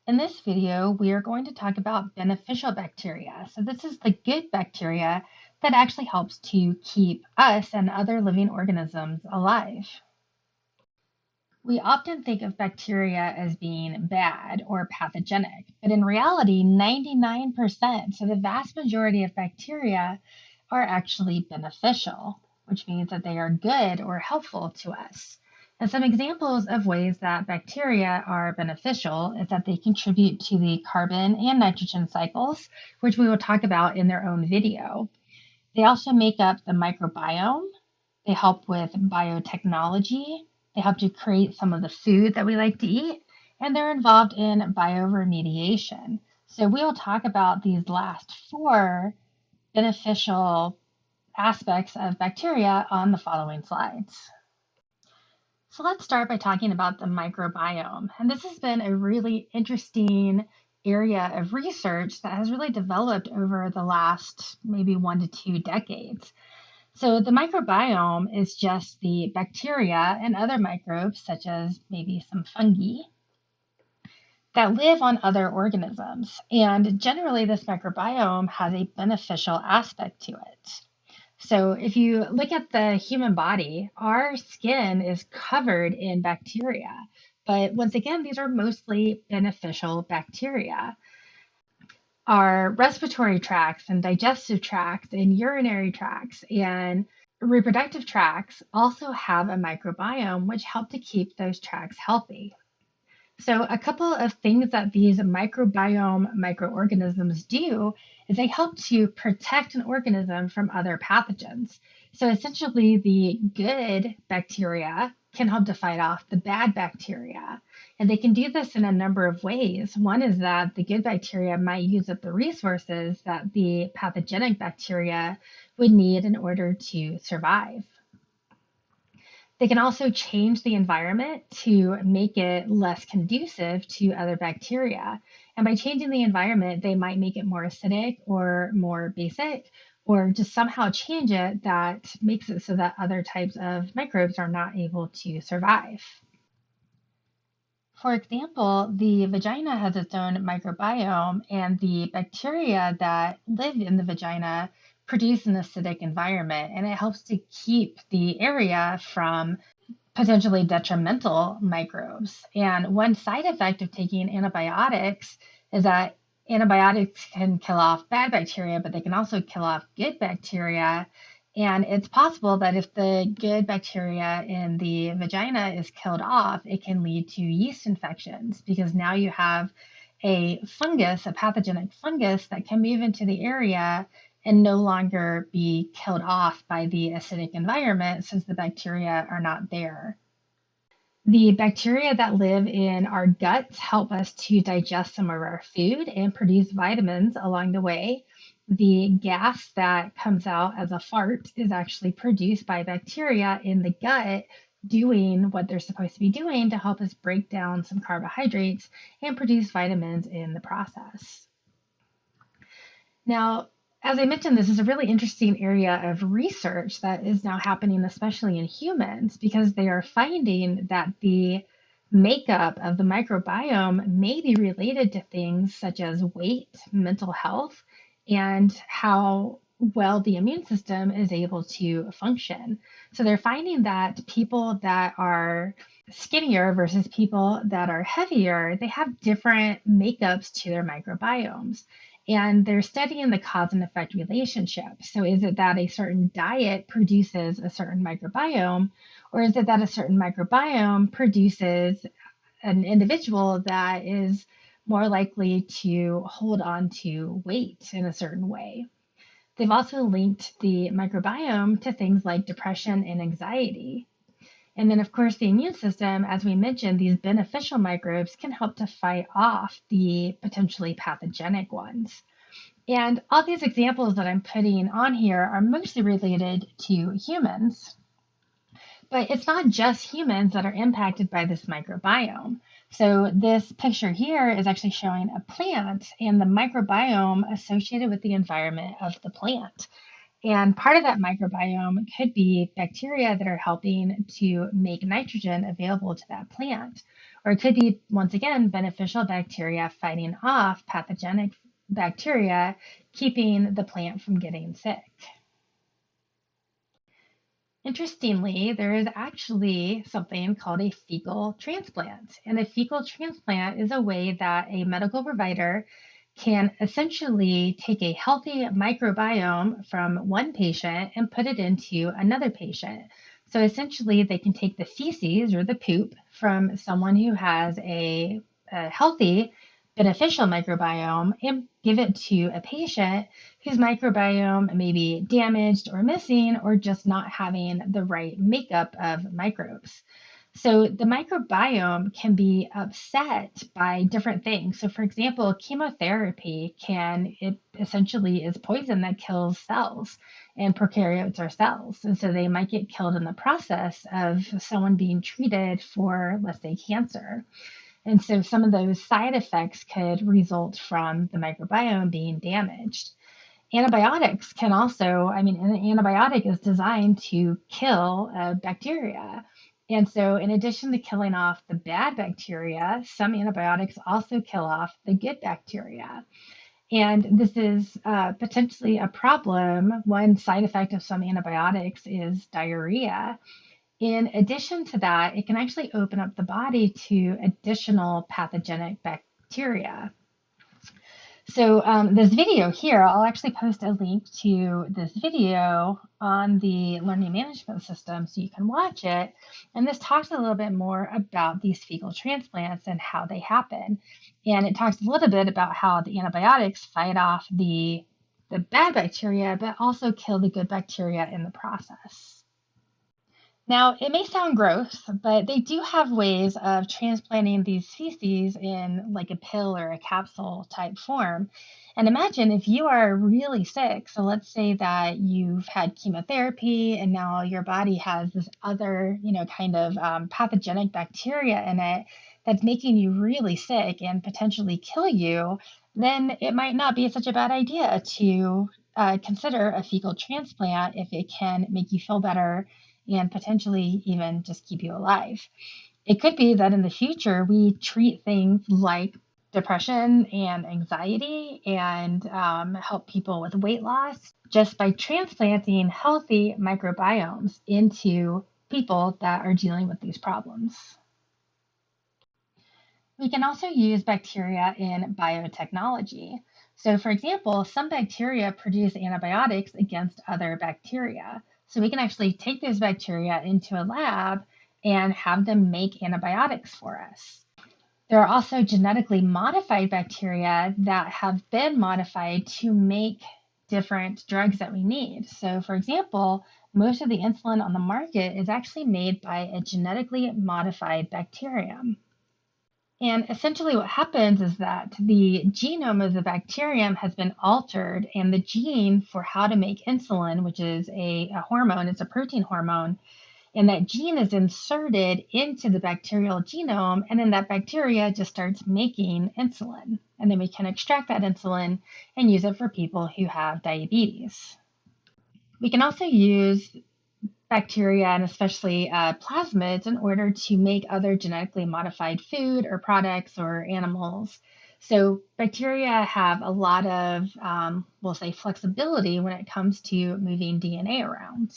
In this video, we are going to talk about beneficial bacteria. So this is the good bacteria that actually helps to keep us and other living organisms alive. We often think of bacteria as being bad or pathogenic, but in reality, 99%, so the vast majority of bacteria are actually beneficial, which means that they are good or helpful to us. And some examples of ways that bacteria are beneficial is that they contribute to the carbon and nitrogen cycles, which we will talk about in their own video. They also make up the microbiome. They help with biotechnology. They help to create some of the food that we like to eat, and they're involved in bioremediation. So we will talk about these last four beneficial aspects of bacteria on the following slides. So let's start by talking about the microbiome. And this has been a really interesting area of research that has really developed over the last maybe 1 to 2 decades. So the microbiome is just the bacteria and other microbes, such as maybe some fungi, that live on other organisms. And generally, this microbiome has a beneficial aspect to it. So if you look at the human body, our skin is covered in bacteria. But once again, these are mostly beneficial bacteria. Our respiratory tracts and digestive tracts and urinary tracts and reproductive tracts also have a microbiome which help to keep those tracts healthy. So a couple of things that these microbiome microorganisms do is they help to protect an organism from other pathogens. So essentially the good bacteria can help to fight off the bad bacteria. And they can do this in a number of ways. One is that the good bacteria might use up the resources that the pathogenic bacteria would need in order to survive. They can also change the environment to make it less conducive to other bacteria. And by changing the environment, they might make it more acidic or more basic, or just somehow change it that makes it so that other types of microbes are not able to survive. For example, the vagina has its own microbiome, and the bacteria that live in the vagina produce an acidic environment, and it helps to keep the area from potentially detrimental microbes. And one side effect of taking antibiotics is that antibiotics can kill off bad bacteria, but they can also kill off good bacteria. And it's possible that if the good bacteria in the vagina is killed off, it can lead to yeast infections because now you have a fungus, a pathogenic fungus that can move into the area and no longer be killed off by the acidic environment since the bacteria are not there. The bacteria that live in our guts help us to digest some of our food and produce vitamins along the way. The gas that comes out as a fart is actually produced by bacteria in the gut doing what they're supposed to be doing to help us break down some carbohydrates and produce vitamins in the process. Now, as I mentioned, this is a really interesting area of research that is now happening, especially in humans, because they are finding that the makeup of the microbiome may be related to things such as weight, mental health, and how well the immune system is able to function. So they're finding that people that are skinnier versus people that are heavier, they have different makeups to their microbiomes. And they're studying the cause and effect relationship. So is it that a certain diet produces a certain microbiome, or is it that a certain microbiome produces an individual that is more likely to hold on to weight in a certain way? They've also linked the microbiome to things like depression and anxiety. And then, of course, the immune system, as we mentioned, these beneficial microbes can help to fight off the potentially pathogenic ones. And all these examples that I'm putting on here are mostly related to humans. But it's not just humans that are impacted by this microbiome. So this picture here is actually showing a plant and the microbiome associated with the environment of the plant. And part of that microbiome could be bacteria that are helping to make nitrogen available to that plant. Or it could be, once again, beneficial bacteria fighting off pathogenic bacteria, keeping the plant from getting sick. Interestingly, there is actually something called a fecal transplant. And a fecal transplant is a way that a medical provider can essentially take a healthy microbiome from one patient and put it into another patient. So essentially, they can take the feces or the poop from someone who has a healthy, beneficial microbiome and give it to a patient whose microbiome may be damaged or missing or just not having the right makeup of microbes. So the microbiome can be upset by different things. So for example, chemotherapy it essentially is poison that kills cells, and prokaryotes are cells. And so they might get killed in the process of someone being treated for, let's say, cancer. And so some of those side effects could result from the microbiome being damaged. Antibiotics can also, I mean, an antibiotic is designed to kill bacteria. And so, in addition to killing off the bad bacteria, some antibiotics also kill off the good bacteria. And this is potentially a problem. One side effect of some antibiotics is diarrhea. In addition to that, it can actually open up the body to additional pathogenic bacteria. So this video here, I'll actually post a link to this video on the learning management system so you can watch it. And this talks a little bit more about these fecal transplants and how they happen. And it talks a little bit about how the antibiotics fight off the bad bacteria, but also kill the good bacteria in the process. Now, it may sound gross, but they do have ways of transplanting these feces in like a pill or a capsule type form. And imagine if you are really sick. So let's say that you've had chemotherapy and now your body has this other, kind of pathogenic bacteria in it that's making you really sick and potentially kill you, then it might not be such a bad idea to consider a fecal transplant if it can make you feel better and potentially even just keep you alive. It could be that in the future we treat things like depression and anxiety and help people with weight loss just by transplanting healthy microbiomes into people that are dealing with these problems. We can also use bacteria in biotechnology. So, for example, some bacteria produce antibiotics against other bacteria. So, we can actually take those bacteria into a lab and have them make antibiotics for us. There are also genetically modified bacteria that have been modified to make different drugs that we need. So, for example, most of the insulin on the market is actually made by a genetically modified bacterium. And essentially, what happens is that the genome of the bacterium has been altered, and the gene for how to make insulin, which is a hormone, it's a protein hormone, and that gene is inserted into the bacterial genome, and then that bacteria just starts making insulin. And then we can extract that insulin and use it for people who have diabetes. We can also use bacteria and especially plasmids in order to make other genetically modified food or products or animals. So bacteria have a lot of, we'll say, flexibility when it comes to moving DNA around.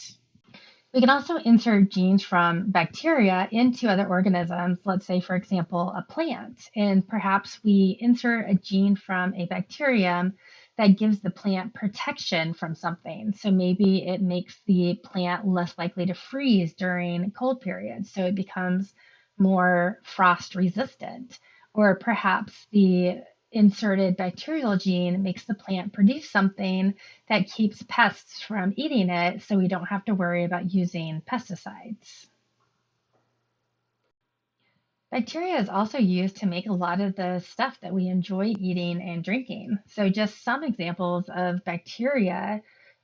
We can also insert genes from bacteria into other organisms, let's say, for example, a plant, and perhaps we insert a gene from a bacterium that gives the plant protection from something. So maybe it makes the plant less likely to freeze during cold periods, so it becomes more frost resistant. Or perhaps the inserted bacterial gene makes the plant produce something that keeps pests from eating it, so we don't have to worry about using pesticides. Bacteria is also used to make a lot of the stuff that we enjoy eating and drinking. So just some examples of bacteria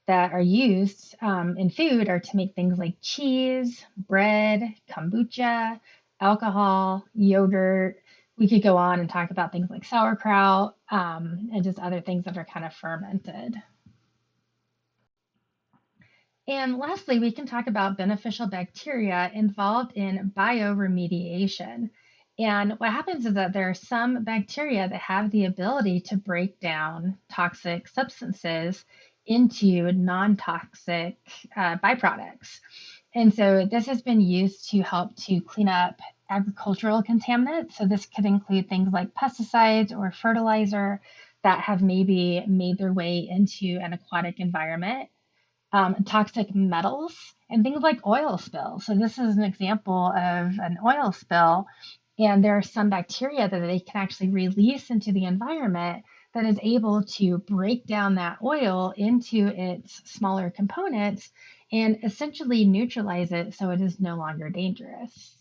that are used in food are to make things like cheese, bread, kombucha, alcohol, yogurt. We could go on and talk about things like sauerkraut and just other things that are kind of fermented. And lastly, we can talk about beneficial bacteria involved in bioremediation. And what happens is that there are some bacteria that have the ability to break down toxic substances into non toxic byproducts. And so this has been used to help to clean up agricultural contaminants. So this could include things like pesticides or fertilizer that have maybe made their way into an aquatic environment, toxic metals, and things like oil spills. So this is an example of an oil spill, and there are some bacteria that they can actually release into the environment that is able to break down that oil into its smaller components and essentially neutralize it so it is no longer dangerous.